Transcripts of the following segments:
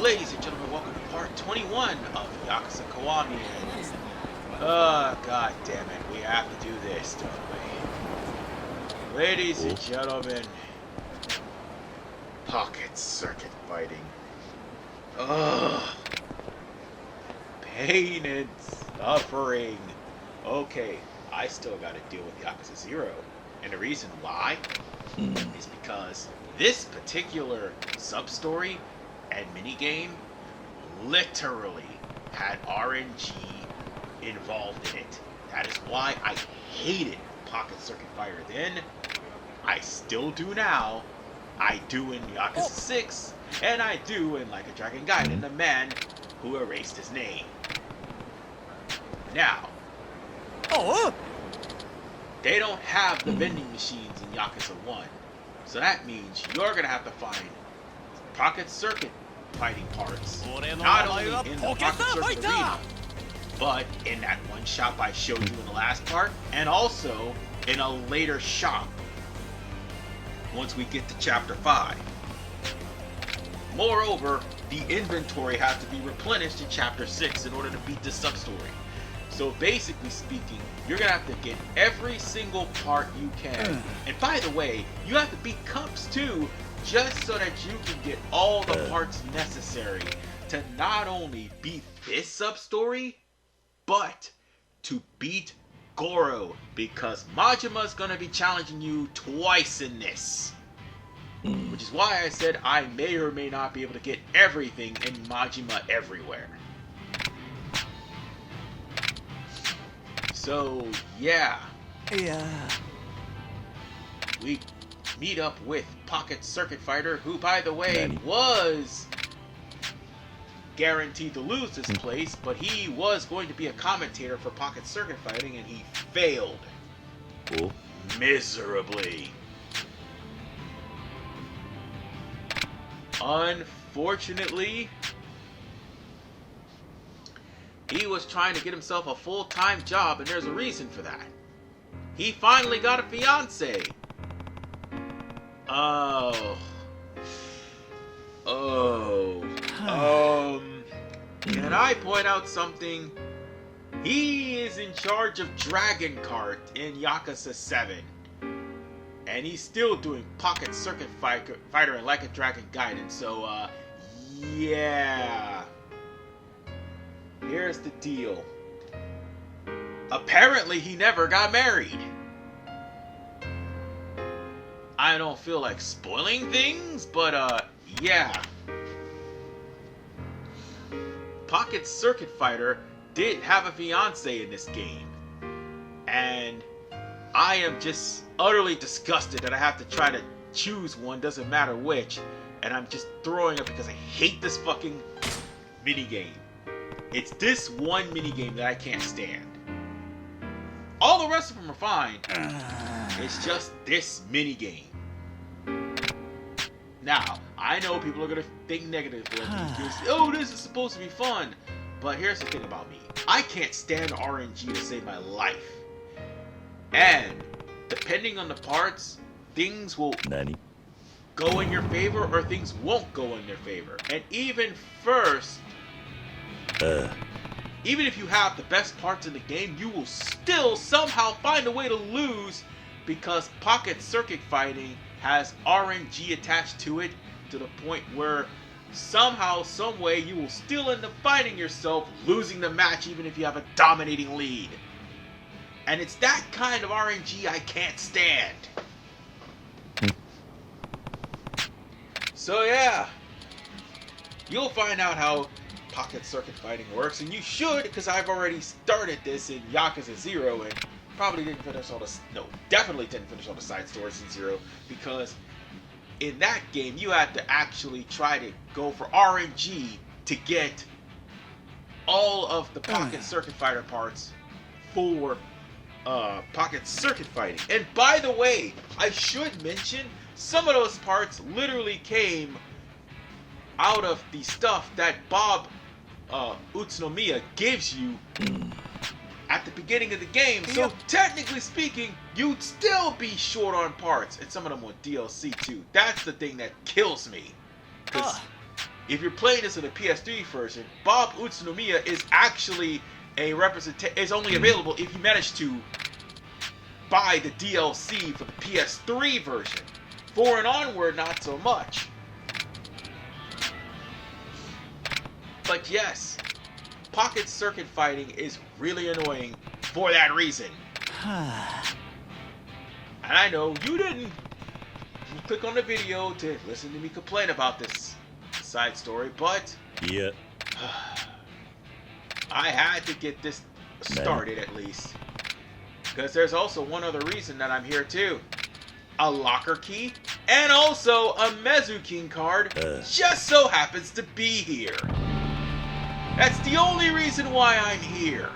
Ladies and gentlemen, welcome to part 21 of Yakuza Kiwami. God damn it, we have to do this, don't we? Ladies and gentlemen, pocket circuit fighting. Ugh. Pain and suffering. Okay, I still gotta deal with Yakuza 0. And the reason why is because this particular sub-story and minigame literally had RNG involved in it. That is why I hated Pocket Circuit Fighter then. I still do now. I do in Yakuza 6, and I do in Like a Dragon Gaiden, the man who erased his name. Now, they don't have the vending machines in Yakuza 1. So that means you're going to have to find Pocket Circuit fighting parts, not only in the Pocket Circuit Arena, but in that one shop I showed you in the last part, and also in a later shop once we get to Chapter 5. Moreover, the inventory has to be replenished in Chapter 6 in order to beat this sub-story. So basically speaking, you're going to have to get every single part you can. And by the way, you have to beat Cups too, just so that you can get all the parts necessary to not only beat this sub-story, but to beat Goro, because Majima's going to be challenging you twice in this. Which is why I said I may or may not be able to get everything in Majima Everywhere. So, yeah. We meet up with Pocket Circuit Fighter, who, by the way, was guaranteed to lose this place, but he was going to be a commentator for Pocket Circuit Fighting, and he failed. Miserably. Unfortunately, he was trying to get himself a full-time job, and there's a reason for that. He finally got a fiance. Can I point out something? He is in charge of Dragon Kart in Yakuza 7. And he's still doing Pocket Circuit Fighter and Like a Dragon Gaiden, so, yeah. Here's the deal. Apparently, he never got married. I don't feel like spoiling things, but, yeah. Pocket Circuit Fighter did have a fiance in this game. And I am just utterly disgusted that I have to try to choose one, doesn't matter which. And I'm just throwing up because I hate this fucking minigame. It's this one minigame that I can't stand. All the rest of them are fine. It's just this minigame. Now, I know people are going to think negatively of me because, oh, this is supposed to be fun. But here's the thing about me. I can't stand RNG to save my life. And, depending on the parts, things will go in your favor or things won't go in their favor. And even if you have the best parts in the game, you will still somehow find a way to lose because Pocket Circuit Fighting has RNG attached to it to the point where somehow, some way, you will still end up finding yourself losing the match even if you have a dominating lead. And it's that kind of RNG I can't stand. So yeah, you'll find out how Pocket Circuit Fighting works, and you should, because I've already started this in Yakuza 0 and probably didn't finish all the, definitely didn't finish all the side stories in 0, because in that game you had to actually try to go for RNG to get all of the Pocket Circuit Fighter parts for Pocket Circuit Fighting. And by the way, I should mention, some of those parts literally came out of the stuff that Bob Utsunomiya gives you at the beginning of the game. So technically speaking, you'd still be short on parts, and some of them on DLC too. That's the thing that kills me. Because if you're playing this in the PS3 version, Bob Utsunomiya is actually a is only available if you manage to buy the DLC for the PS3 version. 4 and onward, not so much. But yes, pocket circuit fighting is really annoying for that reason. And I know you didn't click on the video to listen to me complain about this side story, but yeah, I had to get this started at least. Because there's also one other reason that I'm here too. A locker key and also a Mezukin card just so happens to be here. That's the only reason why I'm here.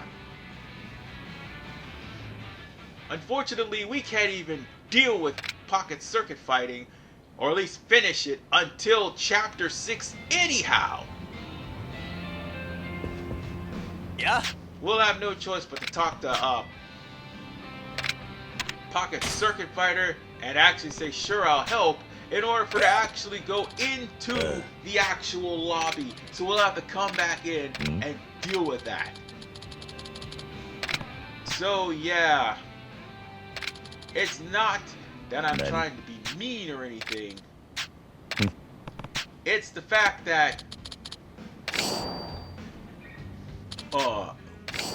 Unfortunately, we can't even deal with pocket circuit fighting, or at least finish it, until Chapter 6 anyhow. Yeah. We'll have no choice but to talk to Pocket Circuit Fighter and actually say, sure, I'll help, in order for to actually go into the actual lobby. So we'll have to come back in and deal with that. So yeah, it's not that I'm trying to be mean or anything. It's the fact that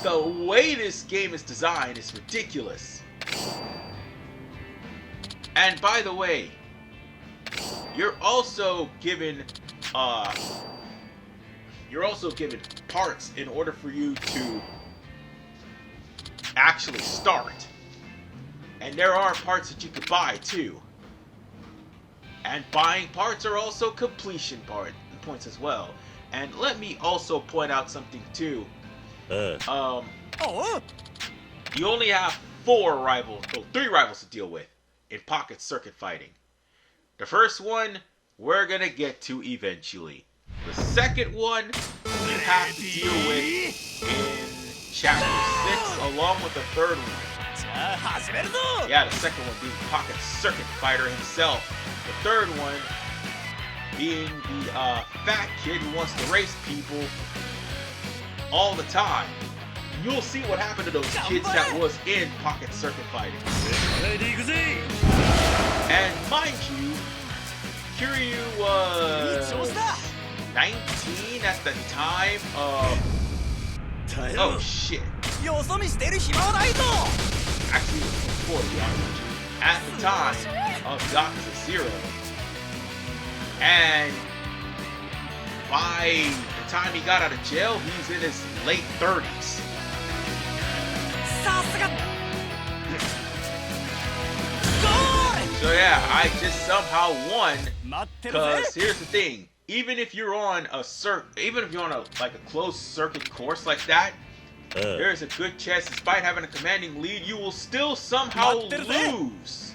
the way this game is designed is ridiculous. And by the way, you're also given parts in order for you to actually start. And there are parts that you could buy too. And buying parts are also completion points as well. And let me also point out something too. You only have 3 rivals to deal with in pocket circuit fighting. The first one we're gonna get to eventually. The second one you have to deal with in Chapter 6, along with the third one. Yeah, the second one being Pocket Circuit Fighter himself. The third one being the fat kid who wants to race people all the time. You'll see what happened to those kids that was in Pocket Circuit Fighting. And mind you, Kiryu was 19 at the time of... Oh shit. Actually, it was before the RPG. At the time of Yakuza 0. And by the time he got out of jail, he's in his late 30s. So yeah, I just somehow won. Because here's the thing: even if you're on a like a closed circuit course like that, there's a good chance, despite having a commanding lead, you will still somehow lose.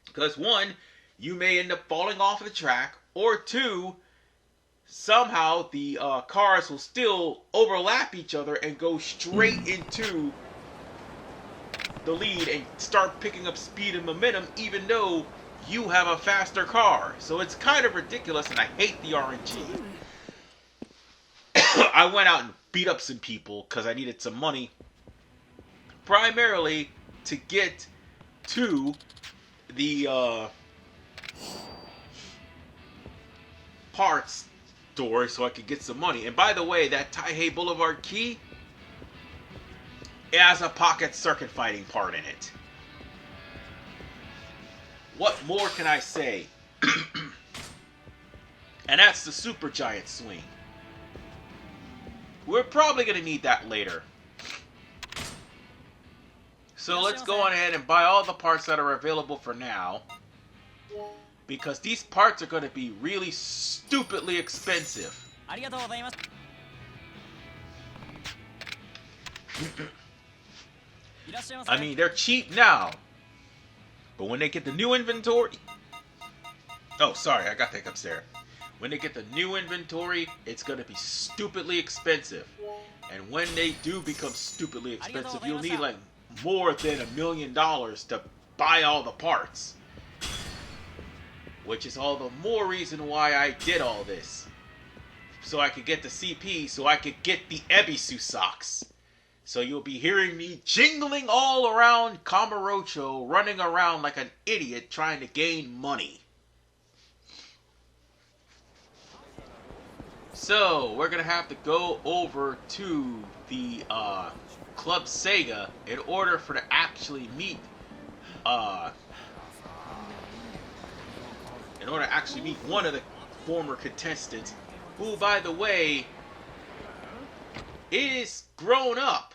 Because 1, you may end up falling off the track, or 2, somehow the cars will still overlap each other and go straight into the lead and start picking up speed and momentum, even though you have a faster car. So it's kind of ridiculous, and I hate the RNG. I went out and beat up some people because I needed some money, primarily to get to the parts store so I could get some money. And by the way, that Taihei Boulevard key, it has a pocket circuit fighting part in it. What more can I say? And that's the Super Giant Swing. We're probably going to need that later. So let's go on ahead and buy all the parts that are available for now. Because these parts are going to be really stupidly expensive. I mean, they're cheap now. But when they get the new inventory... Oh, sorry, I got the hiccups there. When they get the new inventory, it's going to be stupidly expensive. And when they do become stupidly expensive, you'll need like more than $1 million to buy all the parts. Which is all the more reason why I did all this. So I could get the CP, so I could get the Ebisu socks. So you'll be hearing me jingling all around Kamurocho, running around like an idiot trying to gain money. So, we're gonna have to go over to the Club Sega in order for to actually meet one of the former contestants, who, by the way, is grown up.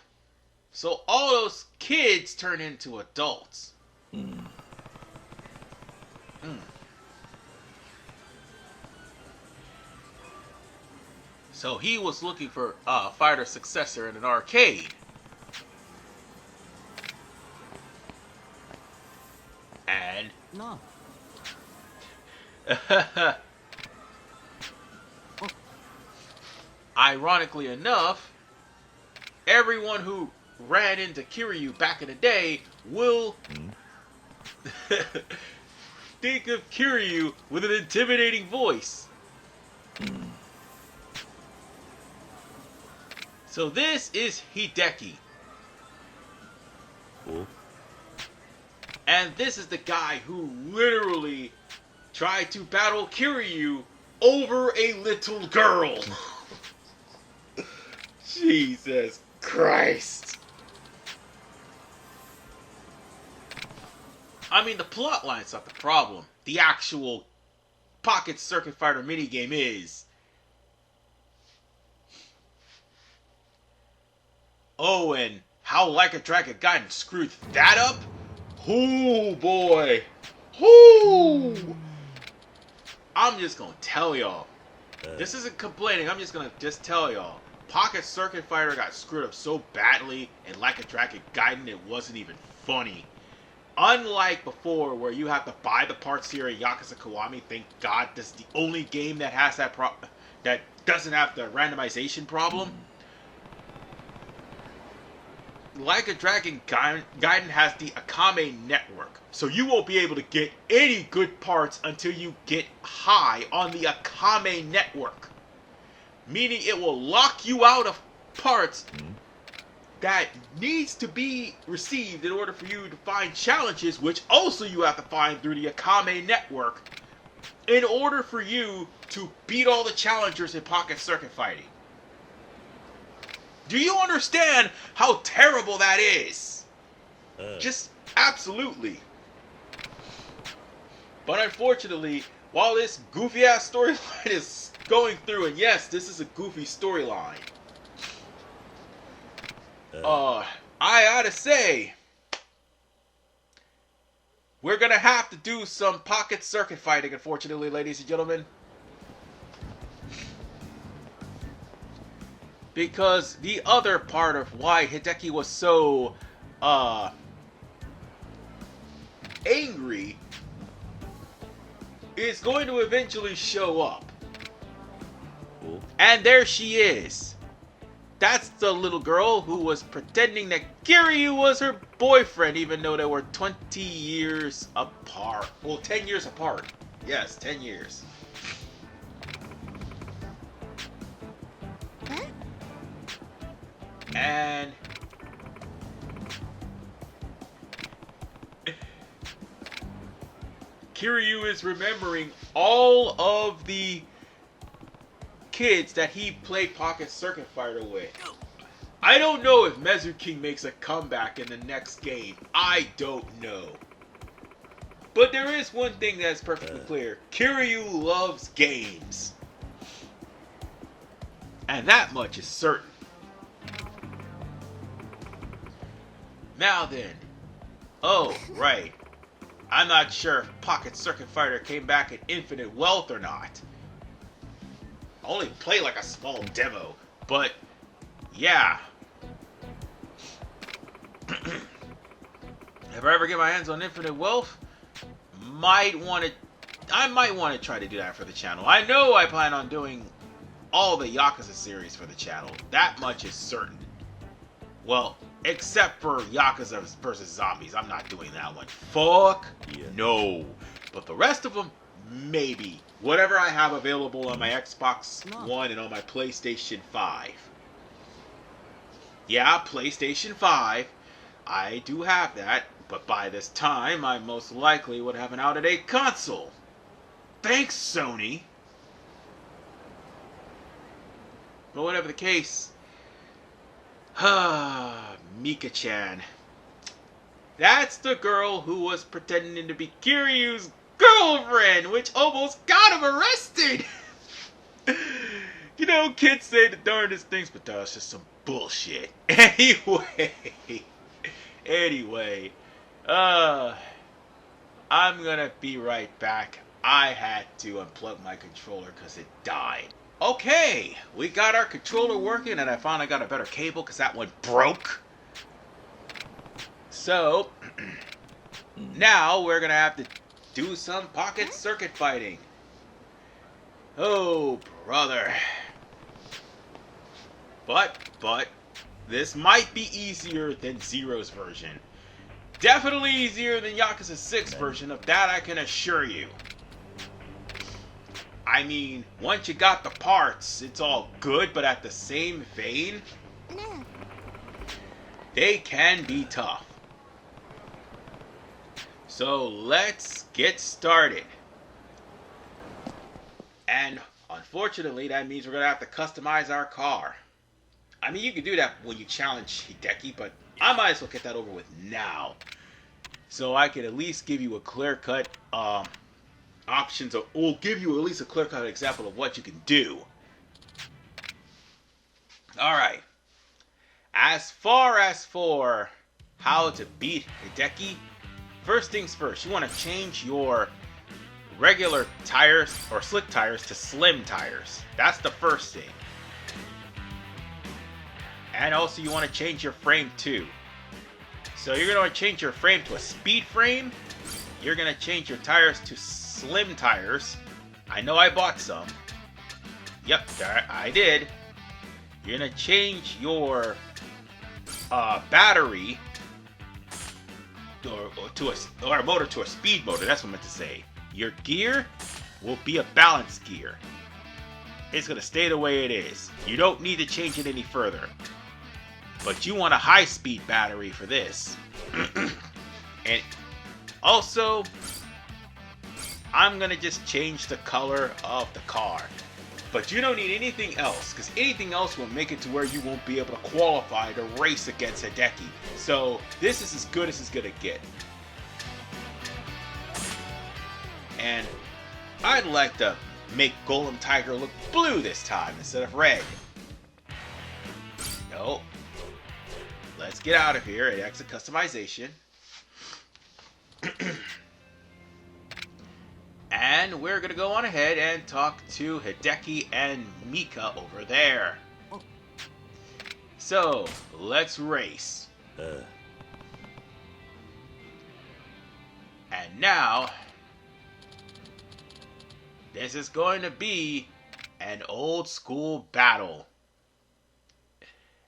So all those kids turn into adults. So he was looking for a fighter successor in an arcade. And No. ironically enough, everyone who ran into Kiryu back in the day will think of Kiryu with an intimidating voice. So this is Hideki. Cool. And this is the guy who literally tried to battle Kiryu over a little girl. Jesus Christ. I mean, the plot line's not the problem. The actual Pocket Circuit Fighter minigame is. Oh, and how Like a Dragon Gaiden screwed that up? Oh boy. Ooh. I'm just gonna tell y'all. This isn't complaining, I'm just gonna tell y'all. Pocket Circuit Fighter got screwed up so badly, and Like a Dragon Gaiden, it wasn't even funny. Unlike before, where you have to buy the parts here in Yakuza Kiwami, thank God this is the only game that has that that doesn't have the randomization problem. Like a Dragon Gaiden has the Akame network, so you won't be able to get any good parts until you get high on the Akame network. Meaning it will lock you out of parts that needs to be received in order for you to find challenges, which also you have to find through the Akame network, in order for you to beat all the challengers in Pocket Circuit Fighting. Do you understand how terrible that is? Just absolutely. But unfortunately, while this goofy-ass storyline is going through, and yes, this is a goofy storyline, I gotta say, we're gonna have to do some Pocket Circuit Fighting, unfortunately, ladies and gentlemen. Because the other part of why Hideki was so angry is going to eventually show up. Cool. And there she is. That's the little girl who was pretending that Kiryu was her boyfriend, even though they were 20 years apart. Well, 10 years apart. Yes, 10 years. And Kiryu is remembering all of the kids that he played Pocket Circuit Fighter with. I don't know if Mezu King makes a comeback in the next game. I don't know. But there is one thing that's perfectly clear. Kiryu loves games. And that much is certain. Now then. Oh, right. I'm not sure if Pocket Circuit Fighter came back in Infinite Wealth or not. I only played like a small demo, but yeah. If I ever get my hands on Infinite Wealth, I might want to try to do that for the channel. I know I plan on doing all the Yakuza series for the channel. That much is certain. Well, except for Yakuza vs. Zombies. I'm not doing that one. Fuck yeah. no. But the rest of them, maybe. Whatever I have available on my Xbox One and on my PlayStation 5. Yeah, PlayStation 5. I do have that, but by this time, I most likely would have an out-of-date console. Thanks, Sony. But whatever the case, Mika-chan. That's the girl who was pretending to be Kiryu's girlfriend, which almost got him arrested. You know, kids say the darndest things, but that's just some bullshit. Anyway, I'm gonna be right back. I had to unplug my controller because it died. Okay, we got our controller working, and I finally got a better cable because that one broke. So, now we're gonna have to do some pocket circuit fighting. Oh, brother. But, this might be easier than Zero's version. Definitely easier than Yakuza 6 version, of that I can assure you. I mean, once you got the parts, it's all good, but at the same vein, they can be tough. So let's get started. And unfortunately, that means we're going to have to customize our car. I mean, you can do that when you challenge Hideki, but I might as well get that over with now. So I can at least give you a clear-cut options, or will give you at least a clear-cut example of what you can do. Alright. As far as for how to beat Hideki, first things first, you want to change your regular tires or slick tires to slim tires. That's the first thing. And also you want to change your frame too. So you're going to change your frame to a speed frame. You're going to change your tires to slim tires. I know I bought some. Yep, I did. You're going to change your battery or a motor to a speed motor. That's what I meant to say. Your gear will be a balance gear. It's going to stay the way it is. You don't need to change it any further. But you want a high-speed battery for this. And also, I'm going to just change the color of the car. But you don't need anything else, because anything else will make it to where you won't be able to qualify to race against Hideki. So this is as good as it's going to get. And I'd like to make Golem Tiger look blue this time instead of red. No. Let's get out of here and exit customization. And we're going to go on ahead and talk to Hideki and Mika over there. So, let's race. And now, this is going to be an old school battle.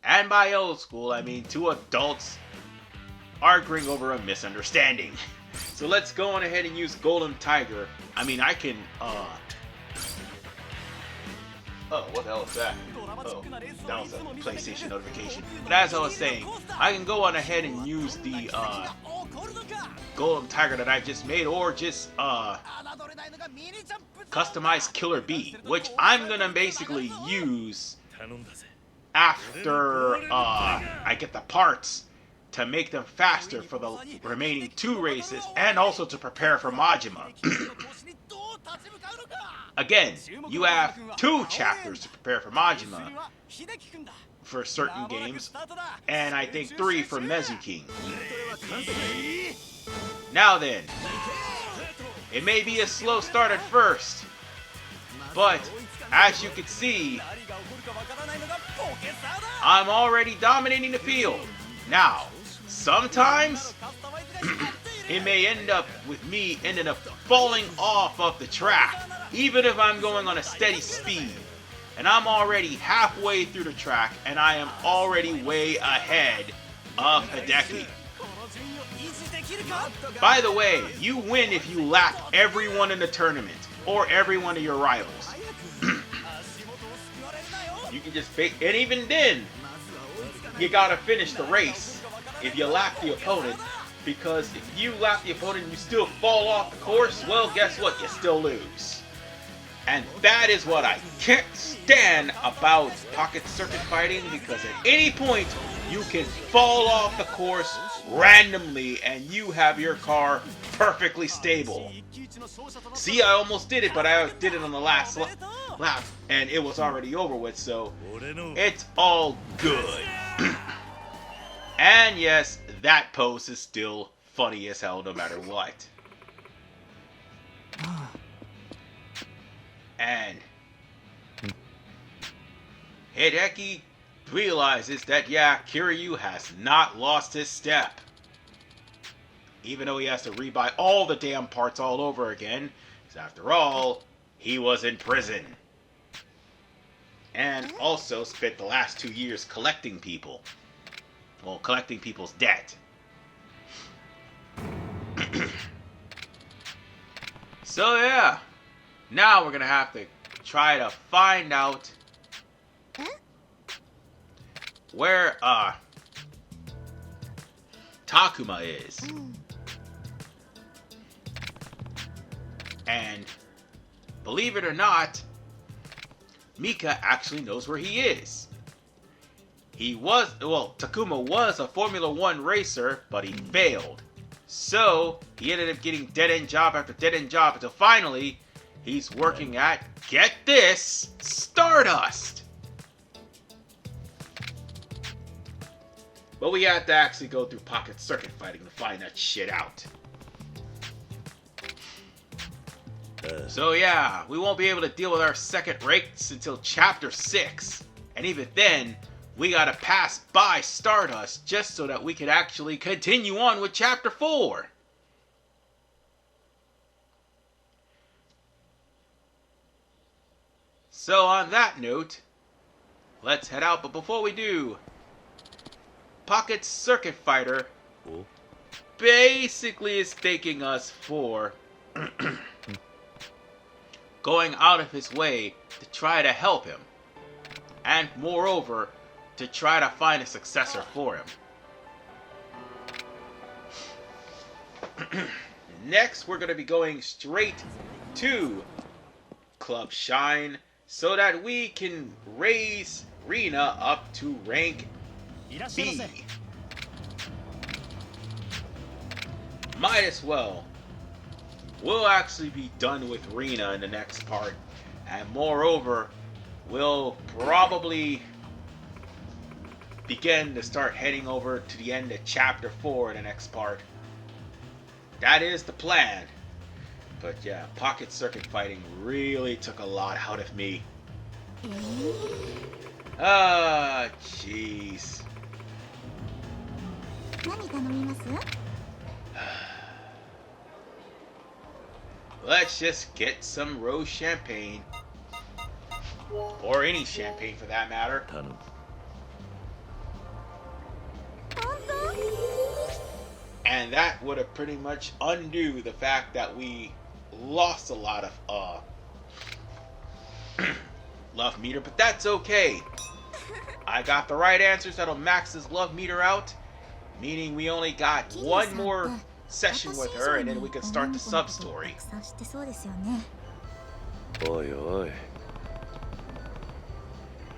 And by old school, I mean two adults arguing over a misunderstanding. So let's go on ahead and use Golem Tiger. I mean, I can, Oh, what the hell is that? Oh, that was a PlayStation notification. But as I was saying, I can go on ahead and use the, Golem Tiger that I just made, or just, customize Killer Bee, which I'm gonna basically use after, I get the parts to make them faster for the remaining 2 races, and also to prepare for Majima. Again, you have 2 chapters to prepare for Majima for certain games, and I think 3 for Mezuking. Now then, it may be a slow start at first, but as you can see, I'm already dominating the field. Now, sometimes it may end up with me ending up falling off of the track, even if I'm going on a steady speed. And I'm already halfway through the track, and I am already way ahead of Hideki. By the way, you win if you lap everyone in the tournament. or every one of your rivals. You can just and even then, you gotta finish the race if you lap the opponent, because if you lap the opponent and you still fall off the course, well, guess what? You still lose. And that is what I can't stand about pocket circuit fighting, because at any point you can fall off the course randomly and you have your car perfectly stable. See, I almost did it, but I did it on the last lap and it was already over with, so it's all good. And yes, that pose is still funny as hell no matter what. And Hideki realizes that, yeah, Kiryu has not lost his step. Even though he has to rebuy all the damn parts all over again, because after all, he was in prison. And also spent the last 2 years collecting people. Well, collecting people's debt. So yeah, now we're gonna have to try to find out where Takuma is. And believe it or not, Mika actually knows where he is. Takuma was a Formula 1 racer, but he failed. So, he ended up getting dead-end job after dead-end job until finally, he's working at, get this, Stardust! But we had to actually go through pocket circuit fighting to find that shit out. So yeah, we won't be able to deal with our second race until Chapter 6. And even then, we gotta pass by Stardust just so that we can actually continue on with Chapter 4. So on that note, let's head out. But before we do, Pocket Circuit Fighter basically is thanking us for going out of his way to try to help him. And moreover, to try to find a successor for him. Next, we're going to be going straight to Club Shine so that we can raise Rina up to rank B. Might as well. We'll actually be done with Rina in the next part. And moreover, we'll probably begin to start heading over to the end of Chapter 4 in the next part. That is the plan. But yeah, pocket circuit fighting really took a lot out of me. Ah, jeez. Let's just get some rose champagne. Or any champagne for that matter. And that would have pretty much undo the fact that we lost a lot of love meter, but that's okay. I got the right answers that'll max his love meter out, meaning we only got one more session with her and then we can start the sub-story.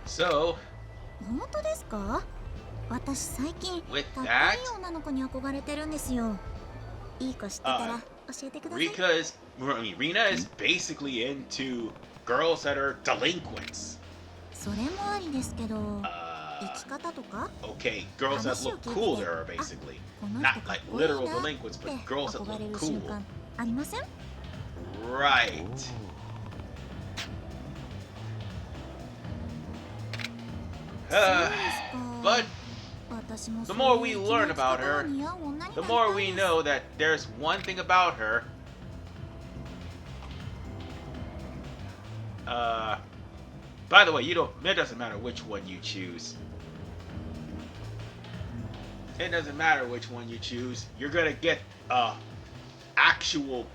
So, with that, Rina is basically into girls that are delinquents. Okay, girls that look cool to her, basically. Not like literal delinquents, but girls that look cool. Right. But the more we learn about her, the more we know that there's one thing about her. By the way, it doesn't matter which one you choose. It doesn't matter which one you choose. You're gonna get actual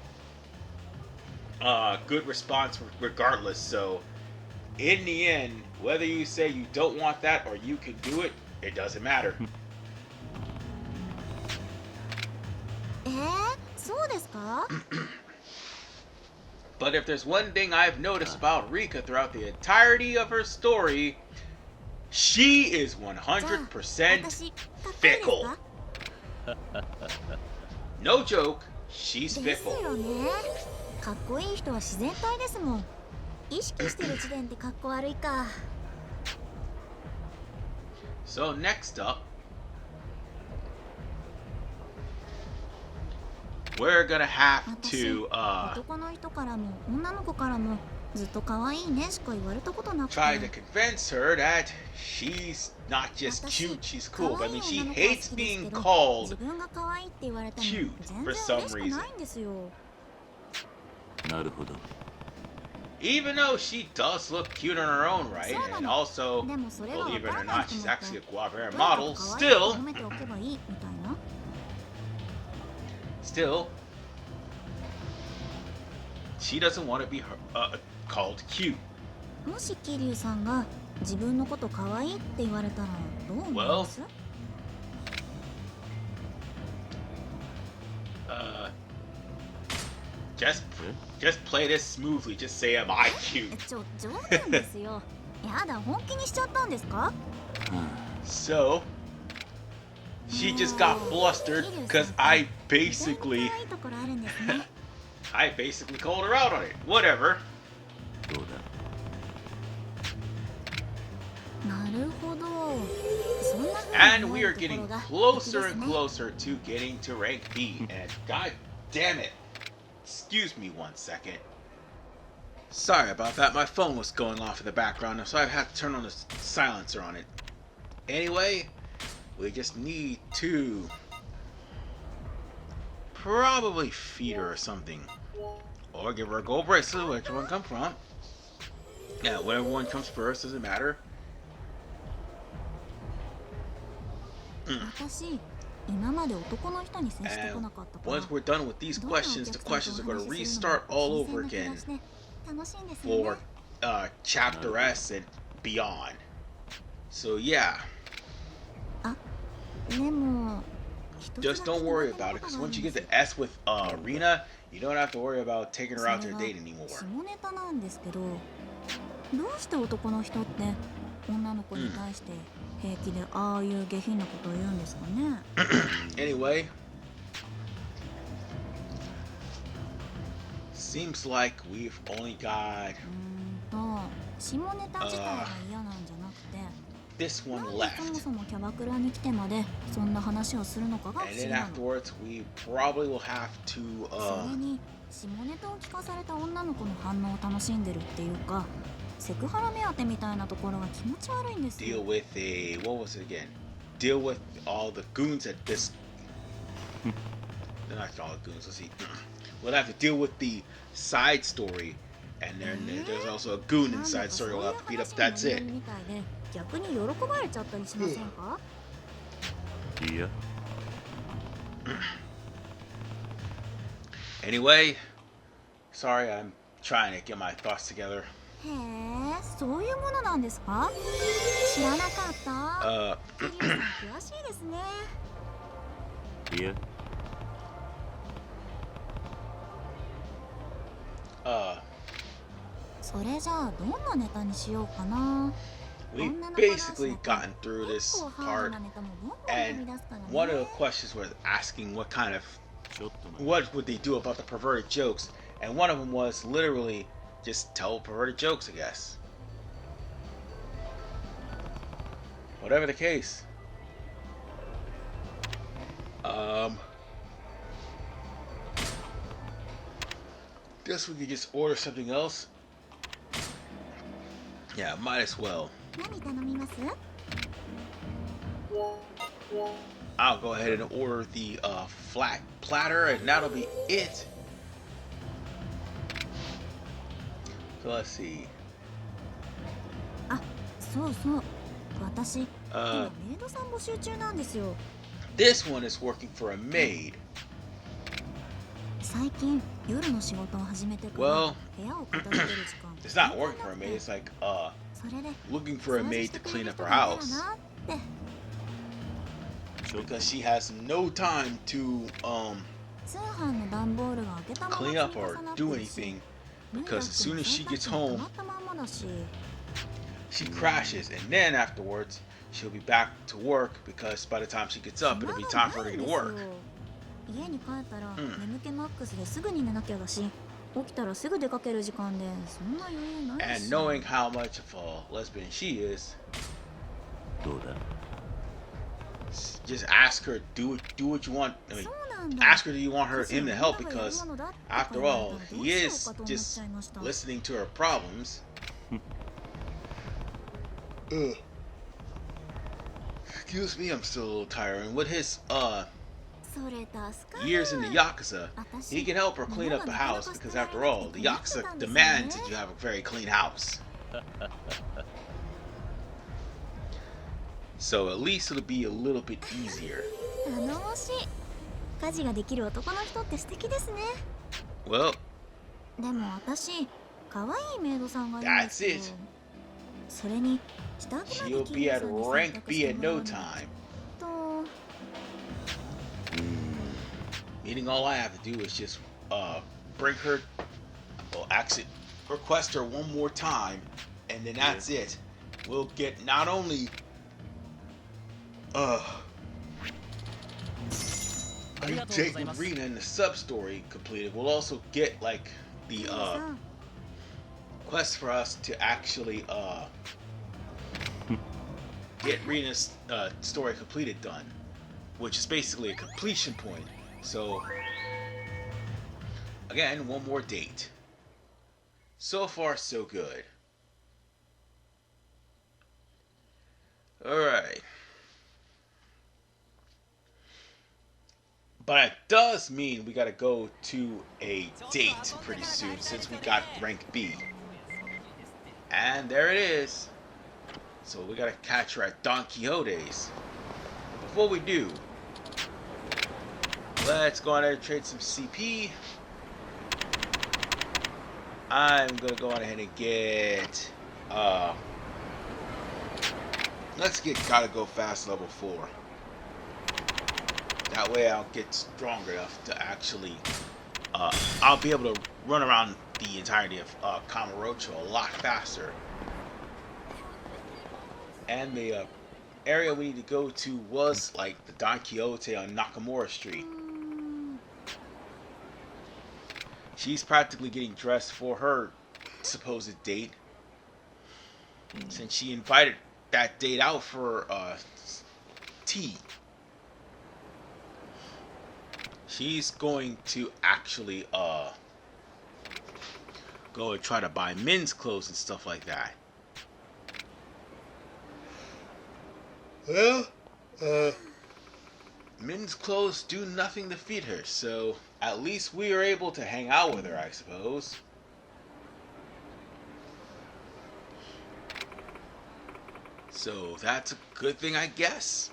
good response regardless. So in the end, whether you say you don't want that or you can do it, it doesn't matter. そうですか But if there's one thing I've noticed about Rika throughout the entirety of her story, she is 100% 私かっこいいです fickle. か No joke, she's です fickle. よねかっこいい人は自然体ですもん意識してる時点でかっこ悪いか So next up, we're gonna have 私 to 男の人からも女の子からもずっと可愛いねしか言われたことなくて try to convince her that she's not just cute, she's cool. But I mean, she hates being 自 called 分が可愛いって言われても cute 全 for 然 some 嬉しくないんですよ なるほど。 even though she does look cute in her own right, and also, でもそれが分 believe it か or らない not, と she's 思って actually a cooperative とにかく model. 可愛いって Still, 褒めておけばいいみたいな she doesn't want to be called cute. もし桐生さんが自分のこと可愛いって言われたらどう思います Just play this smoothly. Just say, "Am I cute?" 冗談ですよやだ本気にしちゃったんですか So, she just got flustered because I 全 basically 然いいところあるんですね I basically called her out on it. Whatever. どうだ。なるほどそんな風に And 思 we え are るとこ getting ろが closer 素敵 and ですね closer to getting to rank B. And god damn it. Excuse me 1 second. Sorry about that. My phone was going off in the background, so I had to turn on the silencer on it. Anyway, we just need to probably feed her or something. Or give her a gold bracelet, which one come from. Yeah, whatever one comes first, doesn't matter. 私今まで男の人に接してこなかったから Once we're done with these どんなお questions, 客 the さんと questions お are going 話 to しするの restart が all 新 over 鮮な気 again がして楽しいんですよ for ね Chapter S and beyond. So yeah, でも一つだ just け don't 苦 worry 手な about こ it, と because があるん once you で get す to S with Rina, you don't have to worry about taking her それ out to が a date anymore. 下ネタなんですけどどうして男の人って女の子に対して平気でああいう下品なことを言うんですかね Anyway, seems like we've only got 下ネタ自体が嫌なんじゃなくて this な one んでそも left. そもキャバクラに来てまでそんな話をするのかが不 And 思議 then なの afterwards, we probably will have to それに下ネタを聞かされた女の子の反応を楽しんでるっていうかセクハラ目当てみたいなところが気持ち悪いんですよ deal with what was it again? Deal with all the goons at this. They're not all the goons. Let's see. We'll have to deal with the side story, and then there's also a goon なんだ inside かそう story いう we'll have to beat up. 話 That's の it. みたいで逆に喜ばれちゃったりしませんかいや。 Anyway, sorry, I'm trying to get my thoughts together. へえそういうものなんですか知らなかった桐生さん詳しいですねいや。それじゃあどんなネタにしようかな We've 女の子同士 basically だと gotten through 結 this 構ハー part, ドなネタもボンボン飛び and 出すからね one of the questions was asking what kind of ちょっと待って。 what would they do about the perverted jokes, and one of them was literally just tell perverted jokes, I guess. Whatever the case. Guess we could just order something else. Yeah, might as well. 何頼みます I'll go ahead and order the flat platter, and that'll be it. So let's see. あ、そうそう私今メイドさん募集中なんですよ This one is working for a maid. 最近夜の仕事を始めてから Well, 部屋を片付ける時間 it's not working for a maid. It's like それで looking for a 掃除 maid して to くれ clean る up 人 her がいたら house なって because she has no time to 通販の段ボールが開けたまま clean 積み up 重 or なって do るし anything 脱いだ because as 服 soon も as she 洗濯 gets 機に溜 home まったまんまだし she crashes and then afterwards she'll be back to work because by the time she gets up it'll be time for her to get to work. 家に帰ったら眠気マックスですぐに寝なきゃだし起きたらすぐ出かける時間でそんな余裕ないし And knowing how much of a lesbian she is, どうだ just ask her do what you want. I mean, そうなんだ ask her do you want her 家事 him は to みんな help がやる because ものだって after 言われた all らどう he しよう is かと思っち just ゃいました listening to her problems. Ugh. Excuse me, I'm still a little tired. And with his それ助かる years in the Yakuza, he can help her clean up the house because after all, the Yakuza demands that you have a very clean house. So at least it'll be a little bit easier. 頼もしい家事ができる男の人って素敵ですね Well, でも私可愛いメイドさんがいるんですけ That's ど it. それに下着まで she'll キ be リ at さんに洗 rank 濯し B て in もらう no の time. と Meaning all I have to do is just bring her, well, actually request her one more time, and then that's it. We'll get not only a date with Rina and the sub story completed, we'll also get like the さん quest for us to actually get Rina's story completed done, which is basically a completion point. So again, one more date. So far, so good. Alright. But it does mean we gotta go to a date pretty soon since we got rank B. And there it is. So we gotta catch her at Don Quixote's. But before we do, let's go on there and trade some CP. I'm gonna go on ahead and get let's get Gotta Go Fast level 4. That way I'll get stronger enough to actually I'll be able to run around the entirety of Kamurocho a lot faster. And the area we need to go to was like the Don Quixote on Nakamura Street. She's practically getting dressed for her supposed date, since she invited that date out for tea. She's going to actually go and try to buy men's clothes and stuff like that. Well, men's clothes do nothing to feed her, so at least we are able to hang out with her, I suppose. So that's a good thing, I guess.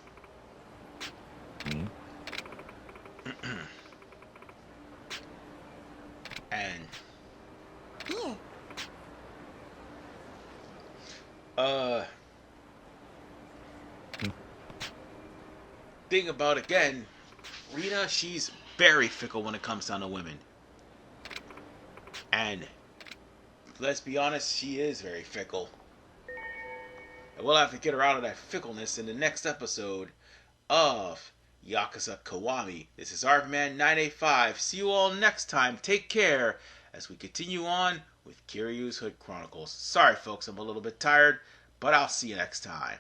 And いえ thing about again, Rina, she's very fickle when it comes down to women. And let's be honest, she is very fickle. And we'll have to get her out of that fickleness in the next episode of Yakuza Kiwami. This is RFman 985. See you all next time. Take care as we continue on with Kiryu's Hood Chronicles. Sorry folks, I'm a little bit tired, but I'll see you next time.